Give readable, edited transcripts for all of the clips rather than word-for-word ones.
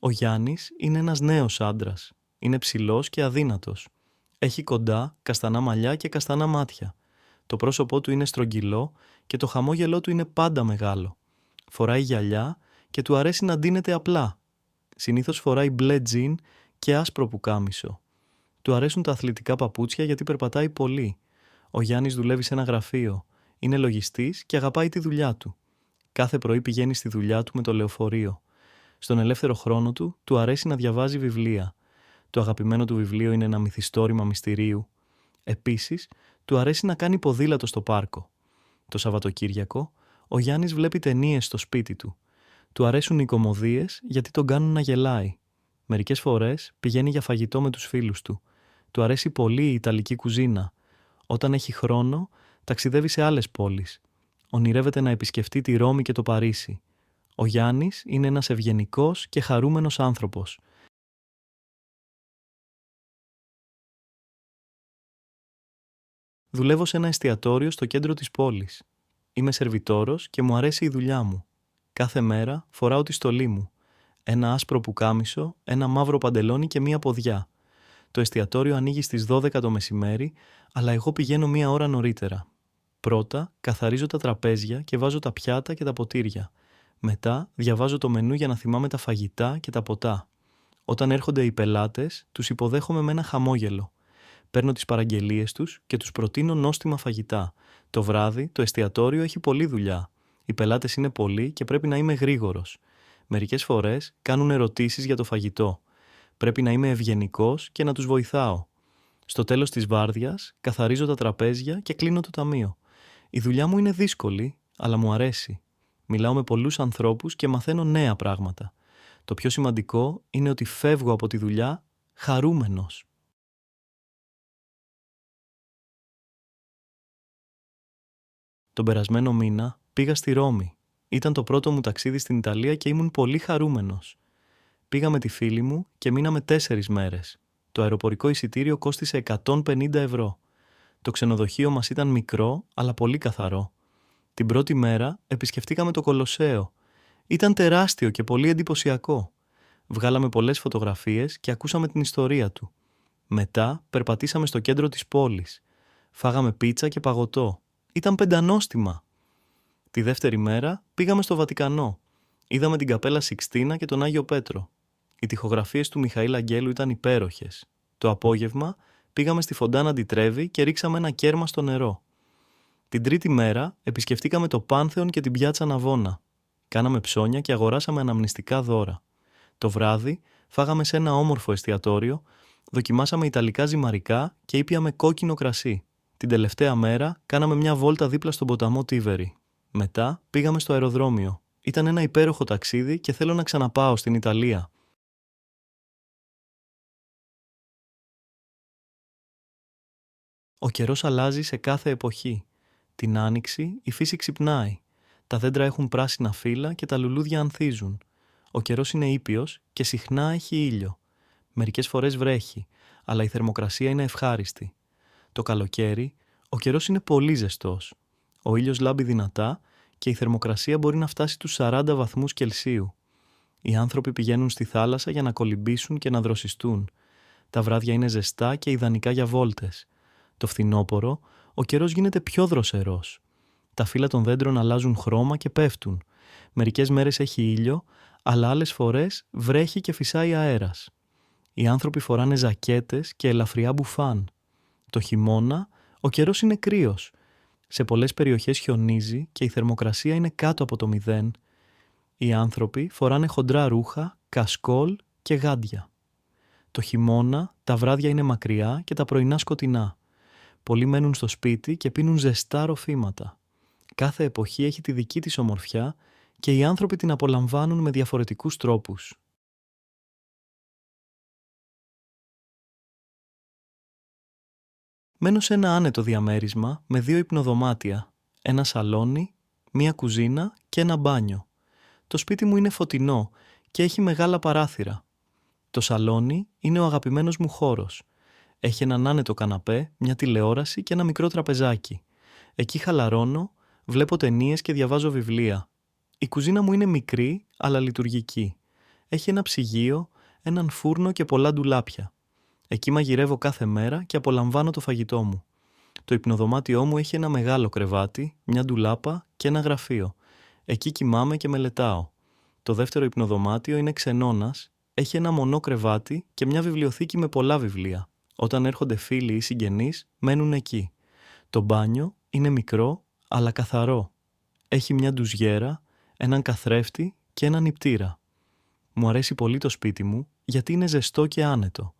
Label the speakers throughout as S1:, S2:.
S1: Ο Γιάννης είναι ένας νέος άντρας. Είναι ψηλός και αδύνατος. Έχει κοντά, καστανά μαλλιά και καστανά μάτια. Το πρόσωπό του είναι στρογγυλό και το χαμόγελό του είναι πάντα μεγάλο. Φοράει γυαλιά και του αρέσει να ντύνεται απλά. Συνήθως φοράει μπλε τζιν και άσπρο πουκάμισο. Του αρέσουν τα αθλητικά παπούτσια γιατί περπατάει πολύ. Ο Γιάννης δουλεύει σε ένα γραφείο. Είναι λογιστής και αγαπάει τη δουλειά του. Κάθε πρωί πηγαίνει στη δουλειά του με το λεωφορείο. Στον ελεύθερο χρόνο του αρέσει να διαβάζει βιβλία. Το αγαπημένο του βιβλίο είναι ένα μυθιστόρημα μυστηρίου. Επίσης, του αρέσει να κάνει ποδήλατο στο πάρκο. Το Σαββατοκύριακο, ο Γιάννης βλέπει ταινίες στο σπίτι του. Του αρέσουν οι κωμωδίες γιατί τον κάνουν να γελάει. Μερικές φορές πηγαίνει για φαγητό με τους φίλους του. Του αρέσει πολύ η Ιταλική κουζίνα. Όταν έχει χρόνο, ταξιδεύει σε άλλες πόλεις. Ονειρεύεται να επισκεφτεί τη Ρώμη και το Παρίσι. Ο Γιάννης είναι ένας ευγενικός και χαρούμενος άνθρωπος. Δουλεύω σε ένα εστιατόριο στο κέντρο της πόλης. Είμαι σερβιτόρος και μου αρέσει η δουλειά μου. Κάθε μέρα φοράω τη στολή μου. Ένα άσπρο πουκάμισο, ένα μαύρο παντελόνι και μία ποδιά. Το εστιατόριο ανοίγει στις 12 το μεσημέρι, αλλά εγώ πηγαίνω μία ώρα νωρίτερα. Πρώτα καθαρίζω τα τραπέζια και βάζω τα πιάτα και τα ποτήρια. Μετά διαβάζω το μενού για να θυμάμαι τα φαγητά και τα ποτά. Όταν έρχονται οι πελάτες, τους υποδέχομαι με ένα χαμόγελο. Παίρνω τις παραγγελίες τους και τους προτείνω νόστιμα φαγητά. Το βράδυ το εστιατόριο έχει πολλή δουλειά. Οι πελάτες είναι πολλοί και πρέπει να είμαι γρήγορος. Μερικές φορές κάνουν ερωτήσεις για το φαγητό. Πρέπει να είμαι ευγενικός και να τους βοηθάω. Στο τέλος της βάρδιας καθαρίζω τα τραπέζια και κλείνω το ταμείο. Η δουλειά μου είναι δύσκολη, αλλά μου αρέσει. Μιλάω με πολλούς ανθρώπους και μαθαίνω νέα πράγματα. Το πιο σημαντικό είναι ότι φεύγω από τη δουλειά χαρούμενος. Τον περασμένο μήνα πήγα στη Ρώμη. Ήταν το πρώτο μου ταξίδι στην Ιταλία και ήμουν πολύ χαρούμενος. Πήγα με τη φίλη μου και μείναμε 4 μέρες. Το αεροπορικό εισιτήριο κόστισε 150 ευρώ. Το ξενοδοχείο μας ήταν μικρό, αλλά πολύ καθαρό. Την πρώτη μέρα επισκεφτήκαμε το Κολοσσέο. Ήταν τεράστιο και πολύ εντυπωσιακό. Βγάλαμε πολλές φωτογραφίες και ακούσαμε την ιστορία του. Μετά περπατήσαμε στο κέντρο της πόλης. Φάγαμε πίτσα και παγωτό. Ήταν πεντανόστιμα. Τη δεύτερη μέρα πήγαμε στο Βατικανό. Είδαμε την καπέλα Σικστίνα και τον Άγιο Πέτρο. Οι τοιχογραφίες του Μιχαήλ Αγγέλου ήταν υπέροχες. Το απόγευμα πήγαμε στη Φοντάνα ντι Τρέβι και ρίξαμε ένα κέρμα στο νερό. Την τρίτη μέρα επισκεφτήκαμε το Πάνθεον και την Πιάτσα Ναβόνα. Κάναμε ψώνια και αγοράσαμε αναμνηστικά δώρα. Το βράδυ φάγαμε σε ένα όμορφο εστιατόριο, δοκιμάσαμε ιταλικά ζυμαρικά και ήπιαμε κόκκινο κρασί. Την τελευταία μέρα κάναμε μια βόλτα δίπλα στον ποταμό Τίβερη. Μετά πήγαμε στο αεροδρόμιο. Ήταν ένα υπέροχο ταξίδι και θέλω να ξαναπάω στην Ιταλία. Ο καιρός αλλάζει σε κάθε εποχή. Την άνοιξη η φύση ξυπνάει. Τα δέντρα έχουν πράσινα φύλλα και τα λουλούδια ανθίζουν. Ο καιρός είναι ήπιος και συχνά έχει ήλιο. Μερικές φορές βρέχει, αλλά η θερμοκρασία είναι ευχάριστη. Το καλοκαίρι, ο καιρός είναι πολύ ζεστός. Ο ήλιος λάμπει δυνατά και η θερμοκρασία μπορεί να φτάσει τους 40 βαθμούς Κελσίου. Οι άνθρωποι πηγαίνουν στη θάλασσα για να κολυμπήσουν και να δροσιστούν. Τα βράδια είναι ζεστά και ιδανικά για βόλτες. Το φθινόπωρο, ο καιρός γίνεται πιο δροσερός. Τα φύλλα των δέντρων αλλάζουν χρώμα και πέφτουν. Μερικές μέρες έχει ήλιο, αλλά άλλες φορές βρέχει και φυσάει αέρας. Οι άνθρωποι φοράνε ζακέτες και ελαφριά μπουφάν. Το χειμώνα, ο καιρός είναι κρύος. Σε πολλές περιοχές χιονίζει και η θερμοκρασία είναι κάτω από το 0. Οι άνθρωποι φοράνε χοντρά ρούχα, κασκόλ και γάντια. Το χειμώνα, τα βράδια είναι μακριά και τα πρωινά σκοτεινά. Πολλοί μένουν στο σπίτι και πίνουν ζεστά ροφήματα. Κάθε εποχή έχει τη δική της ομορφιά και οι άνθρωποι την απολαμβάνουν με διαφορετικούς τρόπους. Μένω σε ένα άνετο διαμέρισμα με 2 υπνοδωμάτια, ένα σαλόνι, μία κουζίνα και ένα μπάνιο. Το σπίτι μου είναι φωτεινό και έχει μεγάλα παράθυρα. Το σαλόνι είναι ο αγαπημένος μου χώρος. Έχει έναν άνετο καναπέ, μια τηλεόραση και ένα μικρό τραπεζάκι. Εκεί χαλαρώνω, βλέπω ταινίες και διαβάζω βιβλία. Η κουζίνα μου είναι μικρή αλλά λειτουργική. Έχει ένα ψυγείο, έναν φούρνο και πολλά ντουλάπια. Εκεί μαγειρεύω κάθε μέρα και απολαμβάνω το φαγητό μου. Το υπνοδωμάτιό μου έχει ένα μεγάλο κρεβάτι, μια ντουλάπα και ένα γραφείο. Εκεί κοιμάμαι και μελετάω. Το δεύτερο υπνοδωμάτιο είναι ξενώνας, έχει ένα μονό κρεβάτι και μια βιβλιοθήκη με πολλά βιβλία. Όταν έρχονται φίλοι ή συγγενείς, μένουν εκεί. Το μπάνιο είναι μικρό, αλλά καθαρό. Έχει μια ντουζιέρα, έναν καθρέφτη και έναν νηπτήρα. Μου αρέσει πολύ το σπίτι μου γιατί είναι ζεστό και άνετο.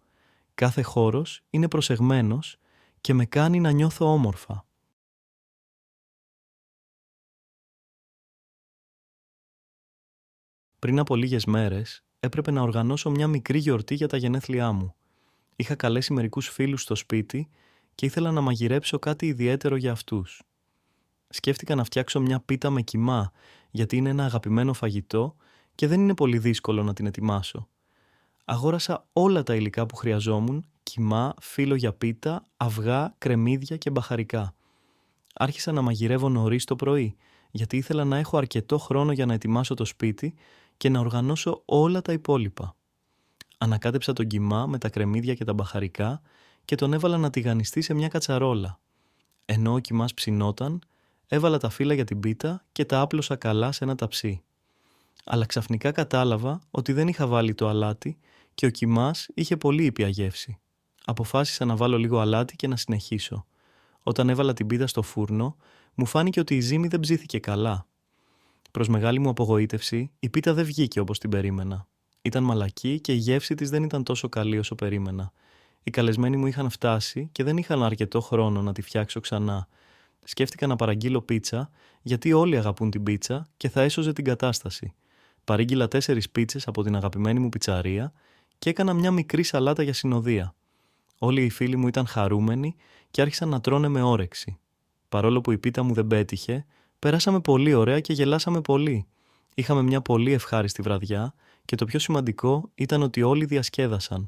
S1: Κάθε χώρος είναι προσεγμένος και με κάνει να νιώθω όμορφα. Πριν από λίγες μέρες έπρεπε να οργανώσω μια μικρή γιορτή για τα γενέθλιά μου. Είχα καλέσει μερικούς φίλους στο σπίτι και ήθελα να μαγειρέψω κάτι ιδιαίτερο για αυτούς. Σκέφτηκα να φτιάξω μια πίτα με κιμά γιατί είναι ένα αγαπημένο φαγητό και δεν είναι πολύ δύσκολο να την ετοιμάσω. Αγόρασα όλα τα υλικά που χρειαζόμουν, κιμά, φύλλο για πίτα, αυγά, κρεμμύδια και μπαχαρικά. Άρχισα να μαγειρεύω νωρίς το πρωί, γιατί ήθελα να έχω αρκετό χρόνο για να ετοιμάσω το σπίτι και να οργανώσω όλα τα υπόλοιπα. Ανακάτεψα τον κιμά με τα κρεμμύδια και τα μπαχαρικά και τον έβαλα να τηγανιστεί σε μια κατσαρόλα. Ενώ ο κιμάς ψινόταν, έβαλα τα φύλλα για την πίτα και τα άπλωσα καλά σε ένα ταψί. Αλλά ξαφνικά κατάλαβα ότι δεν είχα βάλει το αλάτι και ο κιμάς είχε πολύ ήπια γεύση. Αποφάσισα να βάλω λίγο αλάτι και να συνεχίσω. Όταν έβαλα την πίτα στο φούρνο, μου φάνηκε ότι η ζύμη δεν ψήθηκε καλά. Προς μεγάλη μου απογοήτευση, η πίτα δεν βγήκε όπως την περίμενα. Ήταν μαλακή και η γεύση της δεν ήταν τόσο καλή όσο περίμενα. Οι καλεσμένοι μου είχαν φτάσει και δεν είχαν αρκετό χρόνο να τη φτιάξω ξανά. Σκέφτηκα να παραγγείλω πίτσα, γιατί όλοι αγαπούν την πίτσα και θα έσωζε την κατάσταση. Παρήγγειλα 4 πίτσες από την αγαπημένη μου πιτσαρία και έκανα μια μικρή σαλάτα για συνοδεία. Όλοι οι φίλοι μου ήταν χαρούμενοι και άρχισαν να τρώνε με όρεξη. Παρόλο που η πίτα μου δεν πέτυχε, περάσαμε πολύ ωραία και γελάσαμε πολύ. Είχαμε μια πολύ ευχάριστη βραδιά και το πιο σημαντικό ήταν ότι όλοι διασκέδασαν.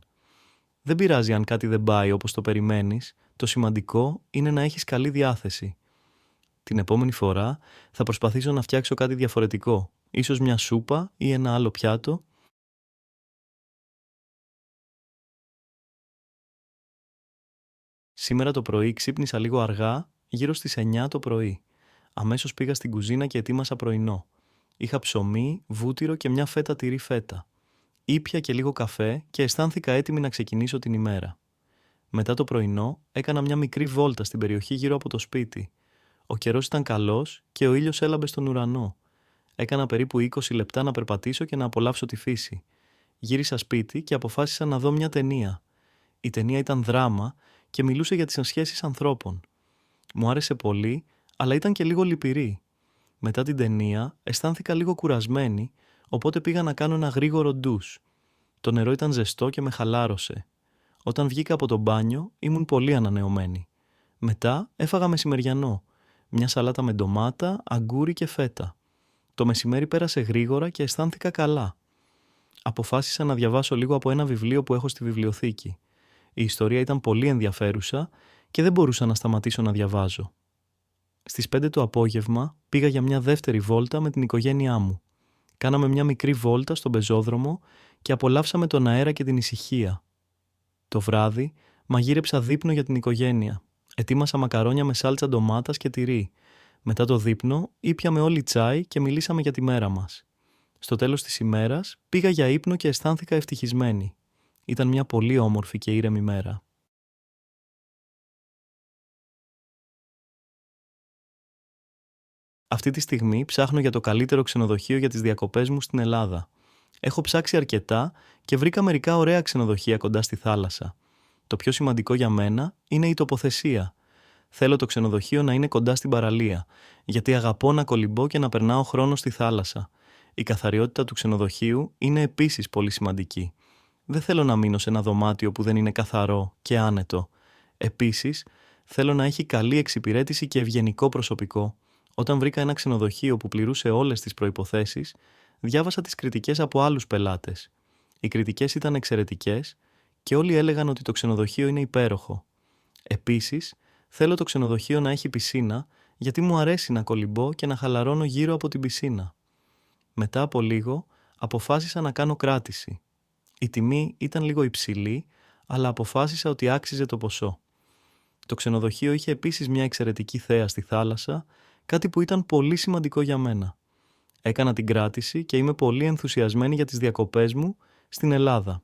S1: Δεν πειράζει αν κάτι δεν πάει όπως το περιμένεις, το σημαντικό είναι να έχεις καλή διάθεση. Την επόμενη φορά θα προσπαθήσω να φτιάξω κάτι διαφορετικό, ίσως μια σούπα ή ένα άλλο πιάτο. Σήμερα το πρωί ξύπνησα λίγο αργά, γύρω στις 9 το πρωί. Αμέσως πήγα στην κουζίνα και ετοίμασα πρωινό. Είχα ψωμί, βούτυρο και μια φέτα τυρί φέτα. Ήπια και λίγο καφέ και αισθάνθηκα έτοιμη να ξεκινήσω την ημέρα. Μετά το πρωινό έκανα μια μικρή βόλτα στην περιοχή γύρω από το σπίτι. Ο καιρός ήταν καλός και ο ήλιος έλαμπε στον ουρανό. Έκανα περίπου 20 λεπτά να περπατήσω και να απολαύσω τη φύση. Γύρισα σπίτι και αποφάσισα να δω μια ταινία. Η ταινία ήταν δράμα και μιλούσε για τις σχέσεις ανθρώπων. Μου άρεσε πολύ, αλλά ήταν και λίγο λυπηρή. Μετά την ταινία αισθάνθηκα λίγο κουρασμένη, οπότε πήγα να κάνω ένα γρήγορο ντους. Το νερό ήταν ζεστό και με χαλάρωσε. Όταν βγήκα από το μπάνιο ήμουν πολύ ανανεωμένη. Μετά έφαγα μεσημεριανό. Μια σαλάτα με ντομάτα, αγκούρι και φέτα. Το μεσημέρι πέρασε γρήγορα και αισθάνθηκα καλά. Αποφάσισα να διαβάσω λίγο από ένα βιβλίο που έχω στη βιβλιοθήκη. Η ιστορία ήταν πολύ ενδιαφέρουσα και δεν μπορούσα να σταματήσω να διαβάζω. Στις 5 το απόγευμα πήγα για μια δεύτερη βόλτα με την οικογένειά μου. Κάναμε μια μικρή βόλτα στον πεζόδρομο και απολαύσαμε τον αέρα και την ησυχία. Το βράδυ μαγείρεψα δείπνο για την οικογένεια. Ετοίμασα μακαρόνια με σάλτσα ντομάτας και τυρί. Μετά το δείπνο ήπιαμε όλοι τσάι και μιλήσαμε για τη μέρα μας. Στο τέλος της ημέρας πήγα για ύπνο και αισθάνθηκα ευτυχισμένη. Ήταν μια πολύ όμορφη και ήρεμη μέρα. Αυτή τη στιγμή ψάχνω για το καλύτερο ξενοδοχείο για τις διακοπές μου στην Ελλάδα. Έχω ψάξει αρκετά και βρήκα μερικά ωραία ξενοδοχεία κοντά στη θάλασσα. Το πιο σημαντικό για μένα είναι η τοποθεσία. Θέλω το ξενοδοχείο να είναι κοντά στην παραλία, γιατί αγαπώ να κολυμπώ και να περνάω χρόνο στη θάλασσα. Η καθαριότητα του ξενοδοχείου είναι επίσης πολύ σημαντική. Δεν θέλω να μείνω σε ένα δωμάτιο που δεν είναι καθαρό και άνετο. Επίσης, θέλω να έχει καλή εξυπηρέτηση και ευγενικό προσωπικό. Όταν βρήκα ένα ξενοδοχείο που πληρούσε όλες τις προϋποθέσεις, διάβασα τις κριτικές από άλλους πελάτες. Οι κριτικές ήταν εξαιρετικές και όλοι έλεγαν ότι το ξενοδοχείο είναι υπέροχο. Επίσης, θέλω το ξενοδοχείο να έχει πισίνα, γιατί μου αρέσει να κολυμπώ και να χαλαρώνω γύρω από την πισίνα. Μετά από λίγο, Αποφάσισα να κάνω κράτηση. Η τιμή ήταν λίγο υψηλή, αλλά αποφάσισα ότι άξιζε το ποσό. Το ξενοδοχείο είχε επίσης μια εξαιρετική θέα στη θάλασσα, κάτι που ήταν πολύ σημαντικό για μένα. Έκανα την κράτηση και είμαι πολύ ενθουσιασμένη για τις διακοπές μου στην Ελλάδα.